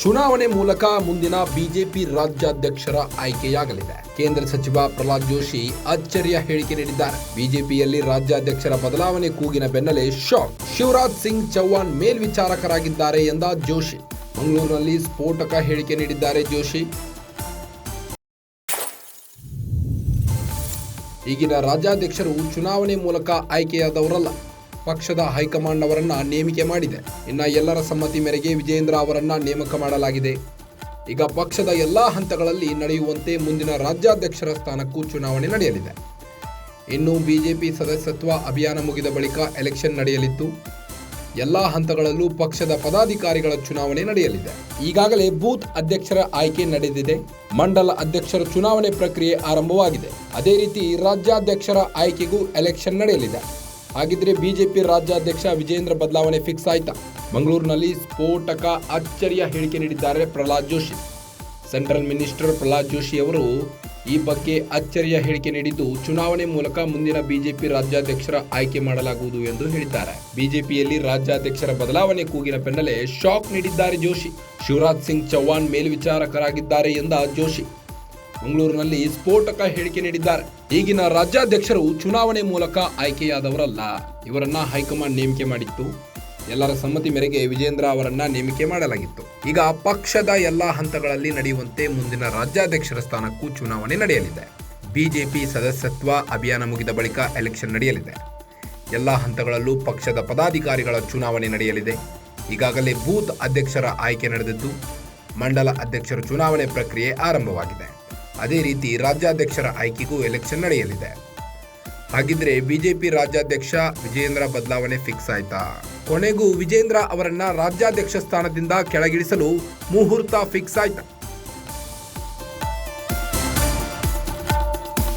ಚುನಾವಣೆ ಮೂಲಕ ಮುಂದಿನ ಬಿಜೆಪಿ ರಾಜ್ಯಾಧ್ಯಕ್ಷರ ಆಯ್ಕೆಯಾಗಲಿದೆ. ಕೇಂದ್ರ ಸಚಿವ ಪ್ರಹ್ಲಾದ್ ಜೋಶಿ ಅಚ್ಚರಿಯ ಹೇಳಿಕೆ ನೀಡಿದ್ದಾರೆ. ಬಿಜೆಪಿಯಲ್ಲಿ ರಾಜ್ಯಾಧ್ಯಕ್ಷರ ಬದಲಾವಣೆ ಕೂಗಿನ ಬೆನ್ನಲ್ಲೇ ಶಾಕ್. ಶಿವರಾಜ್ ಸಿಂಗ್ ಚೌಹಾಣ್ ಮೇಲ್ವಿಚಾರಕರಾಗಿದ್ದಾರೆ ಎಂದ ಜೋಶಿ. ಮಂಗಳೂರಿನಲ್ಲಿ ಸ್ಫೋಟಕ ಹೇಳಿಕೆ ನೀಡಿದ್ದಾರೆ ಜೋಶಿ. ಈಗಿನ ರಾಜ್ಯಾಧ್ಯಕ್ಷರು ಚುನಾವಣೆ ಮೂಲಕ ಆಯ್ಕೆಯಾದವರಲ್ಲ. ಪಕ್ಷದ ಹೈಕಮಾಂಡ್ ಅವರನ್ನ ನೇಮಿಕೆ ಮಾಡಿದೆ. ಇನ್ನು ಎಲ್ಲರ ಸಮ್ಮತಿ ಮೇರೆಗೆ ವಿಜೇಂದ್ರ ಅವರನ್ನ ನೇಮಕ ಮಾಡಲಾಗಿದೆ. ಈಗ ಪಕ್ಷದ ಎಲ್ಲಾ ಹಂತಗಳಲ್ಲಿ ನಡೆಯುವಂತೆ ಮುಂದಿನ ರಾಜ್ಯಾಧ್ಯಕ್ಷರ ಸ್ಥಾನಕ್ಕೂ ಚುನಾವಣೆ ನಡೆಯಲಿದೆ. ಇನ್ನು ಬಿಜೆಪಿ ಸದಸ್ಯತ್ವ ಅಭಿಯಾನ ಮುಗಿದ ಬಳಿಕ ಎಲೆಕ್ಷನ್ ನಡೆಯಲಿದ್ದು ಎಲ್ಲಾ ಹಂತಗಳಲ್ಲೂ ಪಕ್ಷದ ಪದಾಧಿಕಾರಿಗಳ ಚುನಾವಣೆ ನಡೆಯಲಿದೆ. ಈಗಾಗಲೇ ಬೂತ್ ಅಧ್ಯಕ್ಷರ ಆಯ್ಕೆ ನಡೆದಿದೆ. ಮಂಡಲ ಅಧ್ಯಕ್ಷರ ಚುನಾವಣೆ ಪ್ರಕ್ರಿಯೆ ಆರಂಭವಾಗಿದೆ. ಅದೇ ರೀತಿ ರಾಜ್ಯಾಧ್ಯಕ್ಷರ ಆಯ್ಕೆಗೂ ಎಲೆಕ್ಷನ್ ನಡೆಯಲಿದೆ. ಹಾಗಿದ್ರೆ ಬಿಜೆಪಿ ರಾಜ್ಯಾಧ್ಯಕ್ಷ ವಿಜೇಂದ್ರ ಬದಲಾವಣೆ ಫಿಕ್ಸ್ ಆಯ್ತಾ? ಮಂಗಳೂರಿನಲ್ಲಿ ಸ್ಫೋಟಕ ಅಚ್ಚರಿಯ ಹೇಳಿಕೆ ನೀಡಿದ್ದಾರೆ ಪ್ರಹ್ಲಾದ್ ಜೋಶಿ. ಸೆಂಟ್ರಲ್ ಮಿನಿಸ್ಟರ್ ಪ್ರಹ್ಲಾದ್ ಜೋಶಿ ಅವರು ಈ ಬಗ್ಗೆ ಅಚ್ಚರಿಯ ಹೇಳಿಕೆ ನೀಡಿದ್ದು, ಚುನಾವಣೆ ಮೂಲಕ ಮುಂದಿನ ಬಿಜೆಪಿ ರಾಜ್ಯಾಧ್ಯಕ್ಷರ ಆಯ್ಕೆ ಮಾಡಲಾಗುವುದು ಎಂದು ಹೇಳಿದ್ದಾರೆ. ಬಿಜೆಪಿಯಲ್ಲಿ ರಾಜ್ಯಾಧ್ಯಕ್ಷರ ಬದಲಾವಣೆ ಕೂಗಿನ ಬೆನ್ನಲ್ಲೇ ಶಾಕ್ ನೀಡಿದ್ದಾರೆ ಜೋಶಿ. ಶಿವರಾಜ್ ಸಿಂಗ್ ಚೌಹಾಣ್ ಮೇಲ್ವಿಚಾರಕರಾಗಿದ್ದಾರೆ ಎಂದ ಜೋಶಿ ಮಂಗಳೂರಿನಲ್ಲಿ ಸ್ಫೋಟಕ ಹೇಳಿಕೆ ನೀಡಿದ್ದಾರೆ. ಈಗಿನ ರಾಜ್ಯಾಧ್ಯಕ್ಷರು ಚುನಾವಣೆ ಮೂಲಕ ಆಯ್ಕೆಯಾದವರಲ್ಲ. ಇವರನ್ನ ಹೈಕಮಾಂಡ್ ನೇಮಿಕೆ ಮಾಡಿತ್ತು. ಎಲ್ಲರ ಸಮ್ಮತಿ ಮೇರೆಗೆ ವಿಜೇಂದ್ರ ಅವರನ್ನ ನೇಮಿಕೆ ಮಾಡಲಾಗಿತ್ತು. ಈಗ ಪಕ್ಷದ ಎಲ್ಲಾ ಹಂತಗಳಲ್ಲಿ ನಡೆಯುವಂತೆ ಮುಂದಿನ ರಾಜ್ಯಾಧ್ಯಕ್ಷರ ಸ್ಥಾನಕ್ಕೂ ಚುನಾವಣೆ ನಡೆಯಲಿದೆ. ಬಿಜೆಪಿ ಸದಸ್ಯತ್ವ ಅಭಿಯಾನ ಮುಗಿದ ಬಳಿಕ ಎಲೆಕ್ಷನ್ ನಡೆಯಲಿದೆ. ಎಲ್ಲಾ ಹಂತಗಳಲ್ಲೂ ಪಕ್ಷದ ಪದಾಧಿಕಾರಿಗಳ ಚುನಾವಣೆ ನಡೆಯಲಿದೆ. ಈಗಾಗಲೇ ಬೂತ್ ಅಧ್ಯಕ್ಷರ ಆಯ್ಕೆ ನಡೆದಿದ್ದು ಮಂಡಲ ಅಧ್ಯಕ್ಷರ ಚುನಾವಣೆ ಪ್ರಕ್ರಿಯೆ ಆರಂಭವಾಗಿದೆ. ಅದೇ ರೀತಿ ರಾಜ್ಯಾಧ್ಯಕ್ಷರ ಆಯ್ಕೆಗೂ ಎಲೆಕ್ಷನ್ ನಡೆಯಲಿದೆ. ಹಾಗಿದ್ರೆ ಬಿಜೆಪಿ ರಾಜ್ಯಾಧ್ಯಕ್ಷ ವಿಜೇಂದ್ರ ಬದಲಾವಣೆ ಫಿಕ್ಸ್ ಆಯ್ತಾ? ಕೊನೆಗೂ ವಿಜೇಂದ್ರ ಅವರನ್ನ ರಾಜ್ಯಾಧ್ಯಕ್ಷ ಸ್ಥಾನದಿಂದ ಕೆಳಗಿಳಿಸಲು ಮುಹೂರ್ತ ಫಿಕ್ಸ್ ಆಯ್ತಾ?